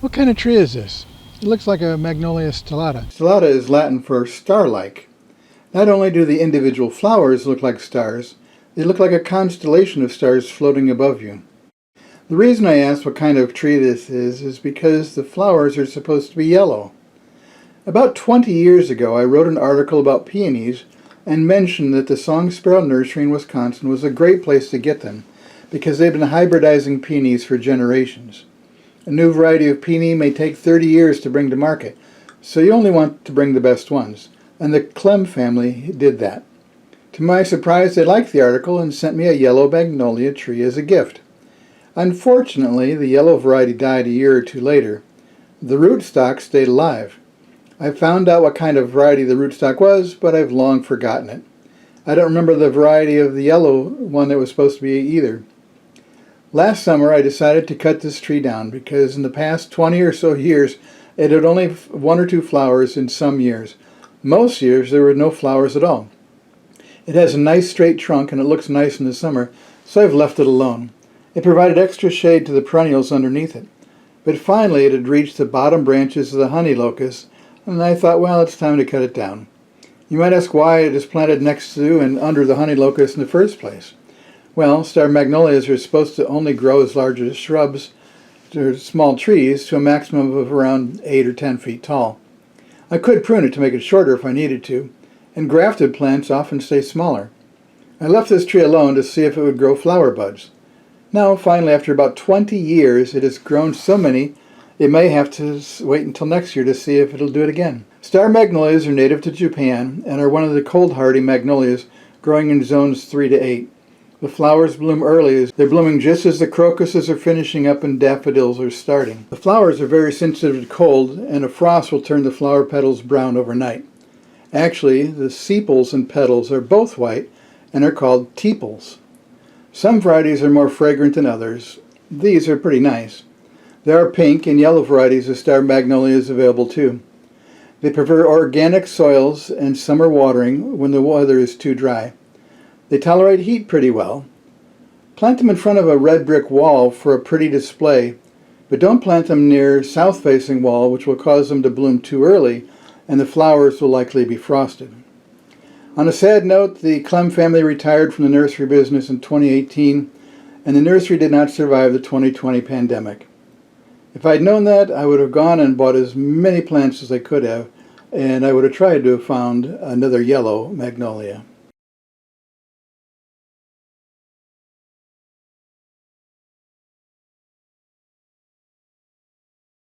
What kind of tree is this? It looks like a Magnolia stellata. Stellata is Latin for star-like. Not only do the individual flowers look like stars, they look like a constellation of stars floating above you. The reason I asked what kind of tree this is because the flowers are supposed to be yellow. About 20 years ago, I wrote an article about peonies and mentioned that the Song Sparrow Nursery in Wisconsin was a great place to get them because they've been hybridizing peonies for generations. A new variety of peony may take 30 years to bring to market, so you only want to bring the best ones, and the Clem family did that. To my surprise, they liked the article and sent me a yellow magnolia tree as a gift. Unfortunately, the yellow variety died a year or two later. The rootstock stayed alive. I found out what kind of variety the rootstock was, but I've long forgotten it. I don't remember the variety of the yellow one that was supposed to be either. Last summer I decided to cut this tree down because in the past 20 or so years it had only one or two flowers in some years. Most years there were no flowers at all. It has a nice straight trunk and it looks nice in the summer, so I've left it alone. It provided extra shade to the perennials underneath it. But finally it had reached the bottom branches of the honey locust, and I thought, well, it's time to cut it down. You might ask why it is planted next to and under the honey locust in the first place. Well, star magnolias are supposed to only grow as large as shrubs or small trees to a maximum of around 8 or 10 feet tall. I could prune it to make it shorter if I needed to, and grafted plants often stay smaller. I left this tree alone to see if it would grow flower buds. Now, finally, after about 20 years, it has grown so many, it may have to wait until next year to see if it'll do it again. Star magnolias are native to Japan and are one of the cold-hardy magnolias growing in zones 3 to 8. The flowers bloom early. They're blooming just as the crocuses are finishing up and daffodils are starting. The flowers are very sensitive to cold, and a frost will turn the flower petals brown overnight. Actually, the sepals and petals are both white and are called tepals. Some varieties are more fragrant than others. These are pretty nice. There are pink and yellow varieties of star magnolias available too. They prefer organic soils and summer watering when the weather is too dry. They tolerate heat pretty well. Plant them in front of a red brick wall for a pretty display, but don't plant them near south-facing wall, which will cause them to bloom too early, and the flowers will likely be frosted. On a sad note, the Clem family retired from the nursery business in 2018, and the nursery did not survive the 2020 pandemic. If I'd known that, I would have gone and bought as many plants as I could have, and I would have tried to have found another yellow magnolia.